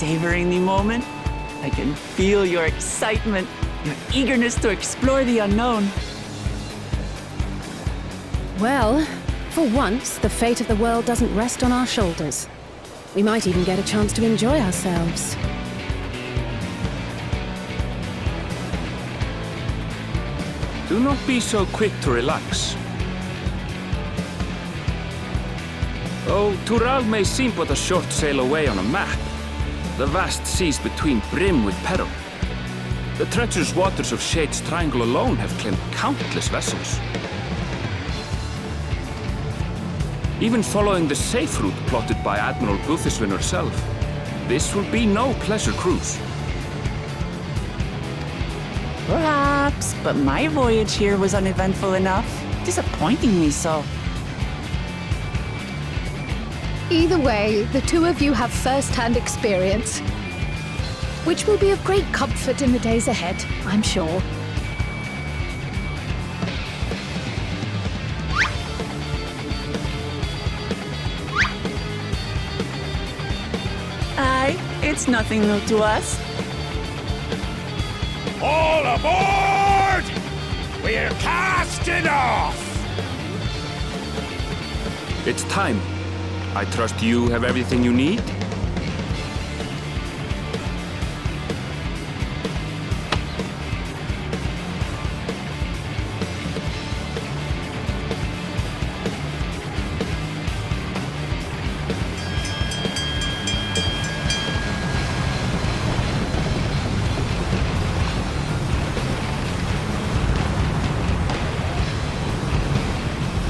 savoring the moment? I can feel your excitement, your eagerness to explore the unknown. Well, for once, the fate of the world doesn't rest on our shoulders. We might even get a chance to enjoy ourselves. Do not be so quick to relax. Though Tural may seem but a short sail away on a map, the vast seas between brim with peril. The treacherous waters of Shade's Triangle alone have claimed countless vessels. Even following the safe route plotted by Admiral Búthisvin herself, this will be no pleasure cruise. Perhaps, but my voyage here was uneventful enough. Disappointingly so. Either way, the two of you have first-hand experience, which will be of great comfort in the days ahead, I'm sure. Aye, it's nothing new to us. All aboard! We're casting off! It's time. I trust you have everything you need?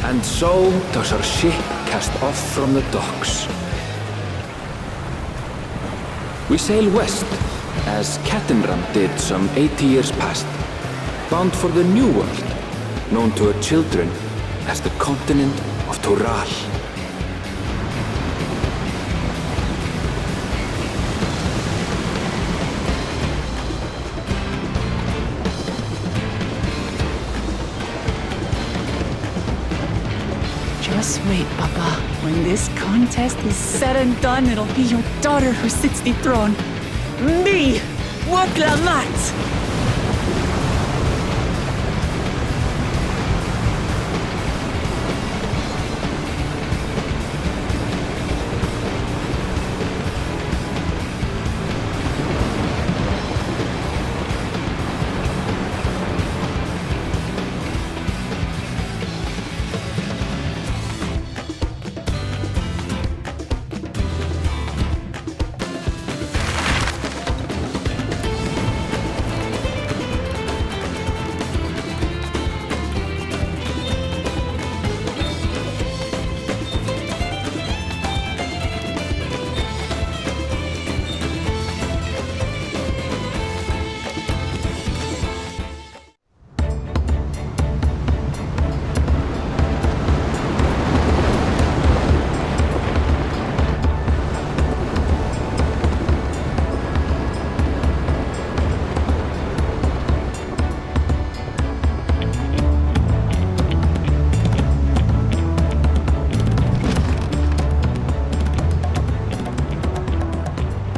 And so does our ship cast off from the docks. We sail west, as Cattenram did some 80 years past, bound for the New World, known to her children as the continent of Tural. Just wait, Papa. When this contest is said and done, it'll be your daughter who sits the throne. Me! Waklamat!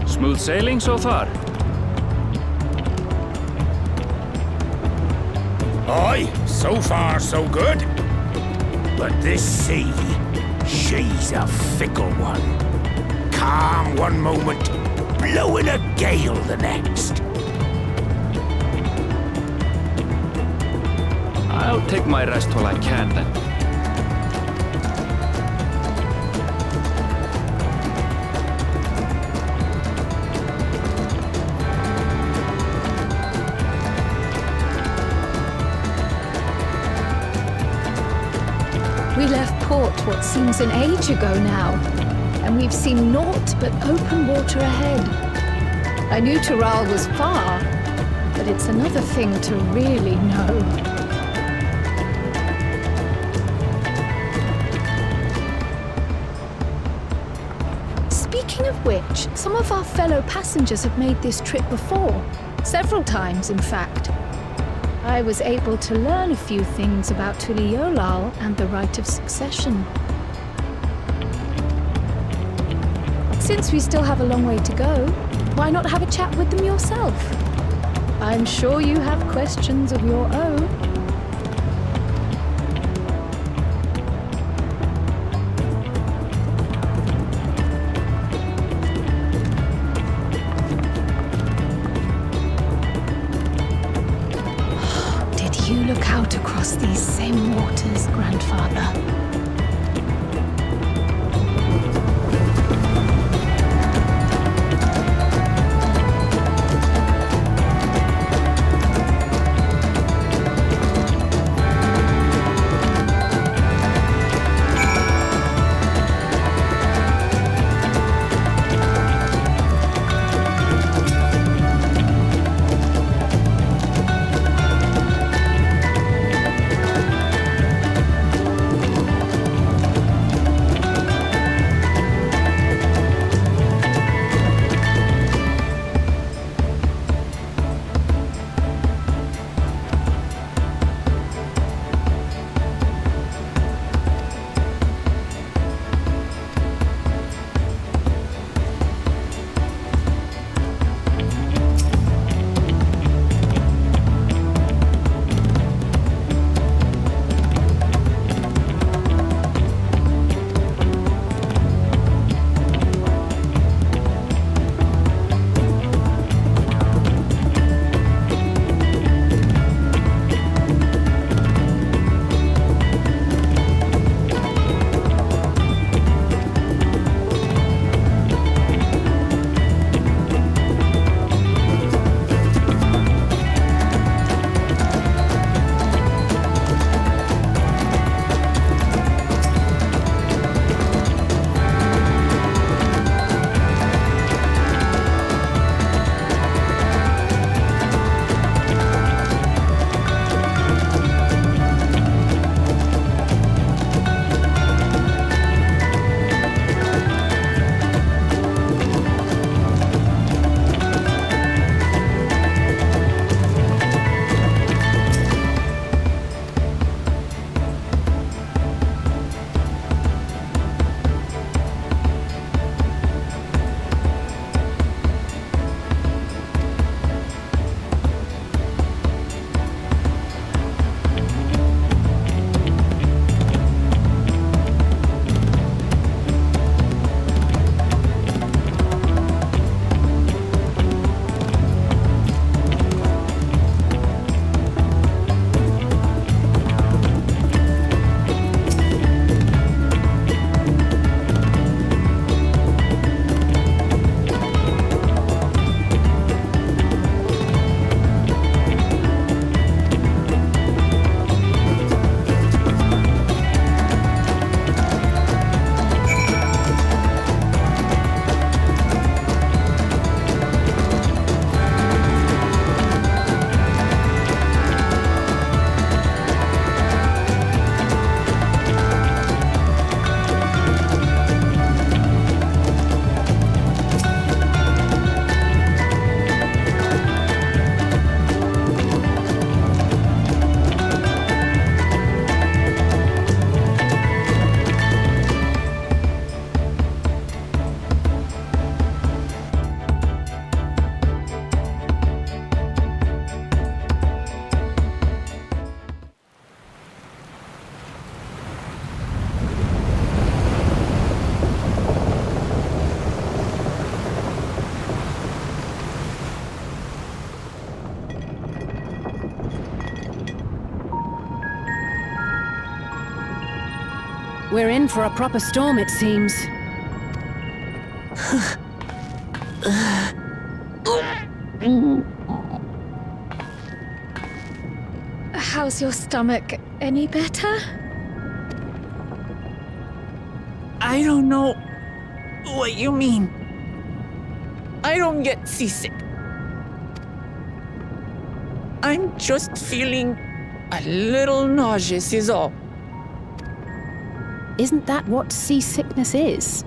Smooth sailing so far? Aye, so far so good. But this sea, she's a fickle one. Calm one moment, blowing a gale the next. I'll take my rest while I can then. We left port what seems an age ago now, and we've seen naught but open water ahead. I knew Tural was far, but it's another thing to really know. Speaking of which, some of our fellow passengers have made this trip before. Several times, in fact. I was able to learn a few things about Tuliolal and the right of succession. Since we still have a long way to go, why not have a chat with them yourself? I'm sure you have questions of your own. Did you look out across these same waters, Grandfather? We're in for a proper storm, it seems. How's your stomach? Any better? I don't know what you mean. I don't get seasick. I'm just feeling a little nauseous is all. Isn't that what seasickness is?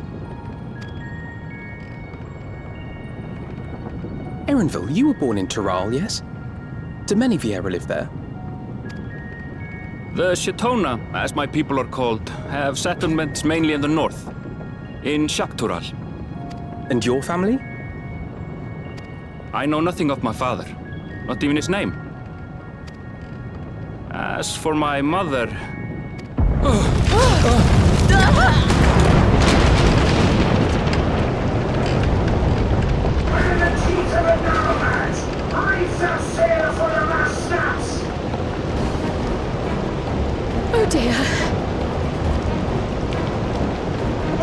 Erenville, you were born in Tural, yes? Do many Vieira live there? The Shatona, as my people are called, have settlements mainly in the north, in Shaktural. And your family? I know nothing of my father, not even his name. As for my mother... We're in the teeth of a nomad! I shall sail for the last snaps! Oh dear.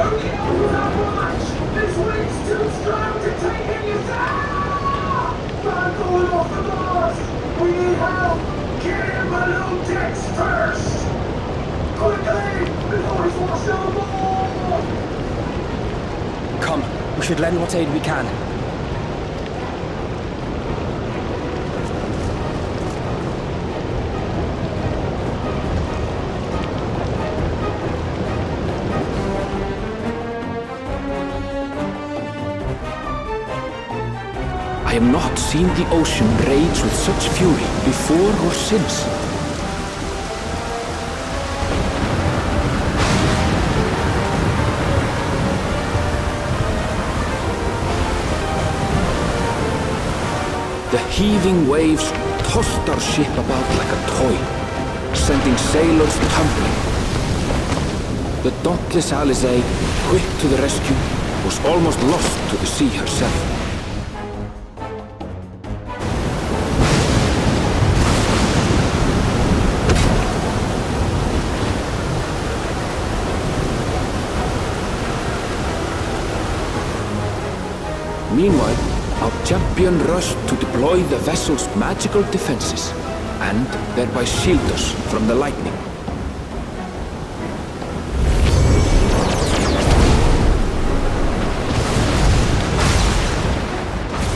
Only over our watch! This wind's too strong to take any down! I'm going off the mast! We need help! Get in below decks first! Quickly! Before he's washed overboard! Come, we should lend what aid we can. I have not seen the ocean rage with such fury before or since. The heaving waves tossed our ship about like a toy, sending sailors tumbling. The dauntless Alizé, quick to the rescue, was almost lost to the sea herself. Meanwhile, our champion rushed to deploy the vessel's magical defenses, and thereby shield us from the lightning.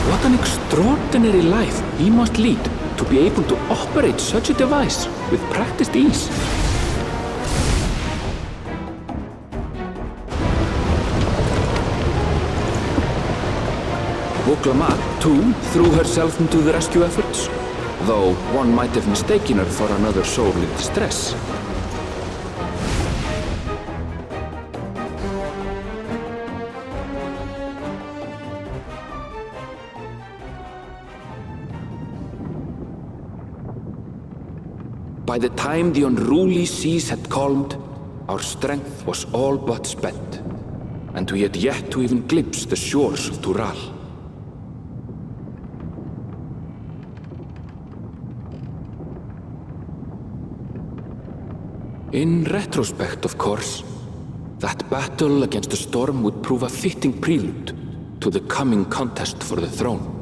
What an extraordinary life he must lead to be able to operate such a device with practiced ease. Woklama, too, threw herself into the rescue efforts, though one might have mistaken her for another soul in distress. By the time the unruly seas had calmed, our strength was all but spent, and we had yet to even glimpse the shores of Tural. In retrospect, of course, that battle against the storm would prove a fitting prelude to the coming contest for the throne.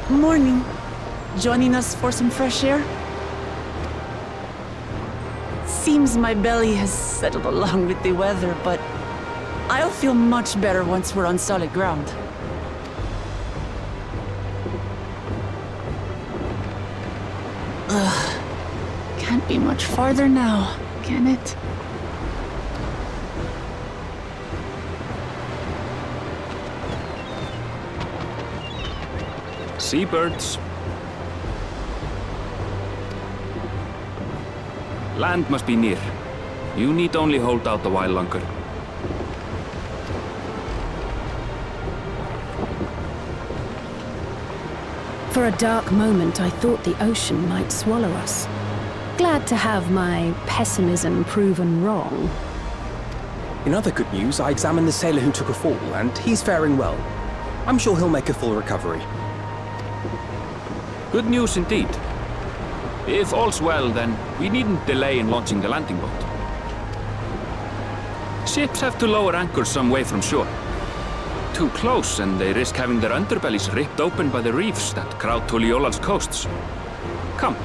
Morning. Joining us for some fresh air? Seems my belly has settled along with the weather, but I'll feel much better once we're on solid ground. Ugh. Can't be much farther now, can it? Seabirds. Land must be near. You need only hold out a while longer. For a dark moment, I thought the ocean might swallow us. Glad to have my pessimism proven wrong. In other good news, I examined the sailor who took a fall, and he's faring well. I'm sure he'll make a full recovery. Good news indeed. If all's well, then we needn't delay in launching the landing boat. Ships have to lower anchors some way from shore. Too close, and they risk having their underbellies ripped open by the reefs that crowd Tuliola's coasts. Come.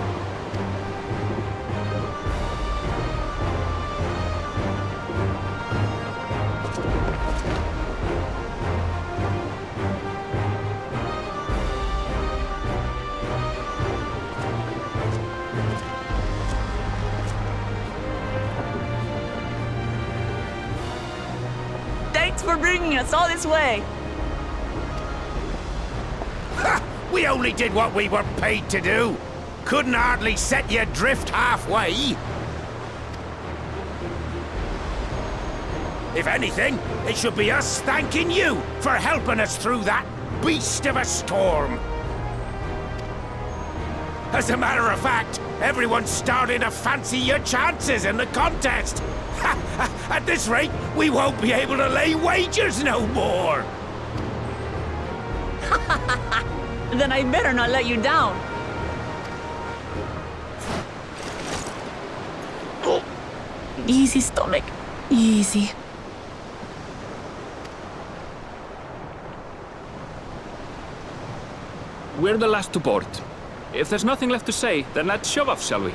Thanks for bringing us all this way. Ha! We only did what we were paid to do. Couldn't hardly set you adrift halfway. If anything, it should be us thanking you for helping us through that beast of a storm. As a matter of fact, everyone's starting to fancy your chances in the contest. At this rate, we won't be able to lay wagers no more. Then I better not let you down. Oh. Easy, stomach. Easy. We're the last to board. If there's nothing left to say, then let's shove off, shall we?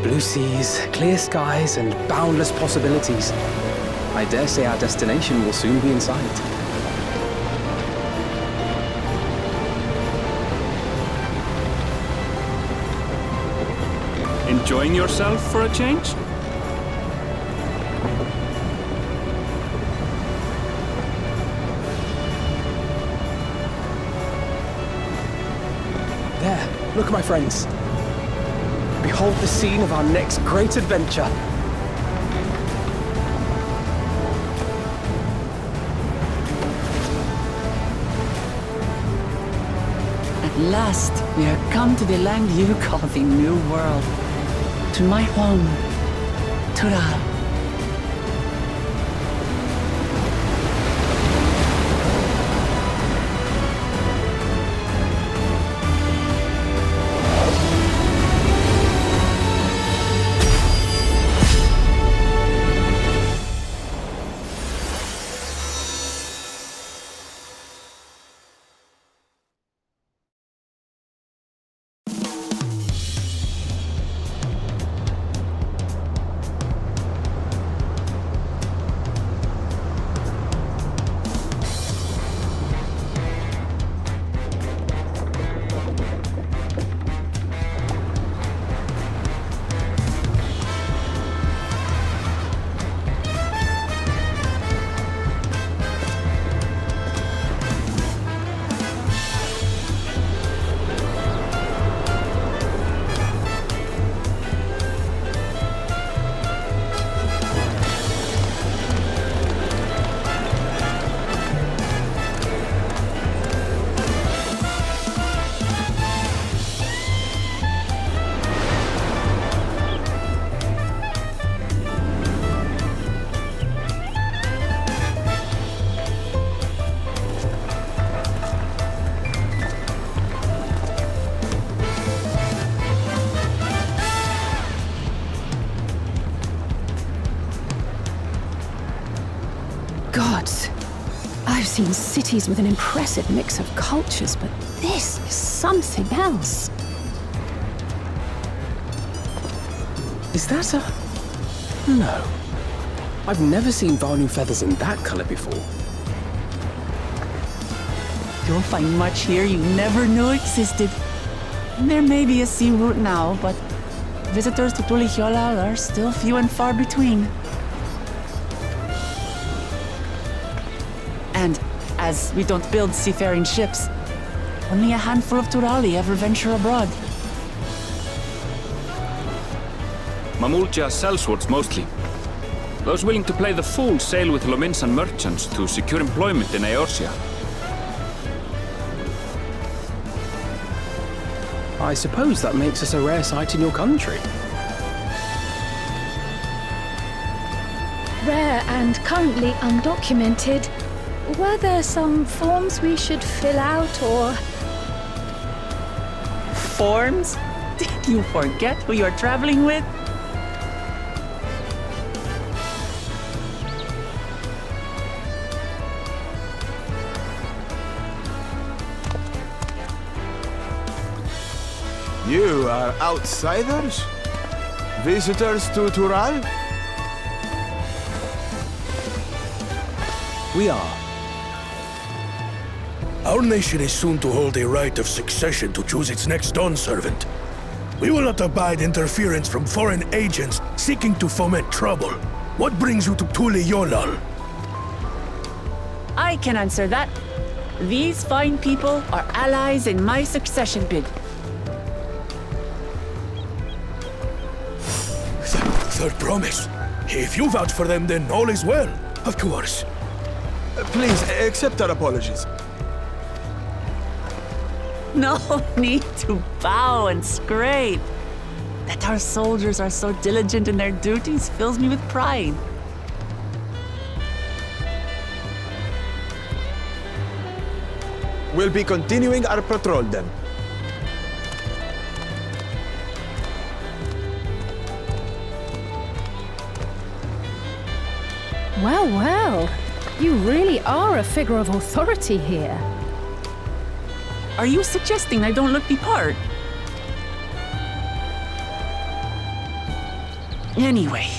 Blue seas, clear skies, and boundless possibilities. I dare say our destination will soon be in sight. Enjoying yourself for a change? There, look, my friends. Behold the scene of our next great adventure. At last, we are come to the land you call the New World. To my home, Tural. Gods, I've seen cities with an impressive mix of cultures, but this is something else. Is that a... No. I've never seen Vanu feathers in that color before. You'll find much here you never knew existed. There may be a sea route now, but visitors to Tulihyolal are still few and far between. And as we don't build seafaring ships, only a handful of Turali ever venture abroad. Mamulja sellswords mostly. Those willing to play the fool sail with Lominsan merchants to secure employment in Eorzea. I suppose that makes us a rare sight in your country. Rare and currently undocumented. Were there some forms we should fill out or... Forms? Did you forget who you're traveling with? You are outsiders? Visitors to Tural? We are. Our nation is soon to hold a right of succession to choose its next Dawn servant. We will not abide interference from foreign agents seeking to foment trouble. What brings you to Tulihyolal? I can answer that. These fine people are allies in my succession bid. Third promise. If you vouch for them, then all is well. Of course. Please, accept our apologies. No need to bow and scrape. That our soldiers are so diligent in their duties fills me with pride. We'll be continuing our patrol then. Well, well. You really are a figure of authority here. Are you suggesting I don't look the part? Anyway,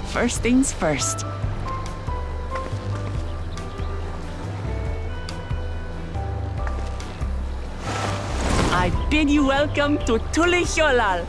first things first. I bid you welcome to Tulihyolal.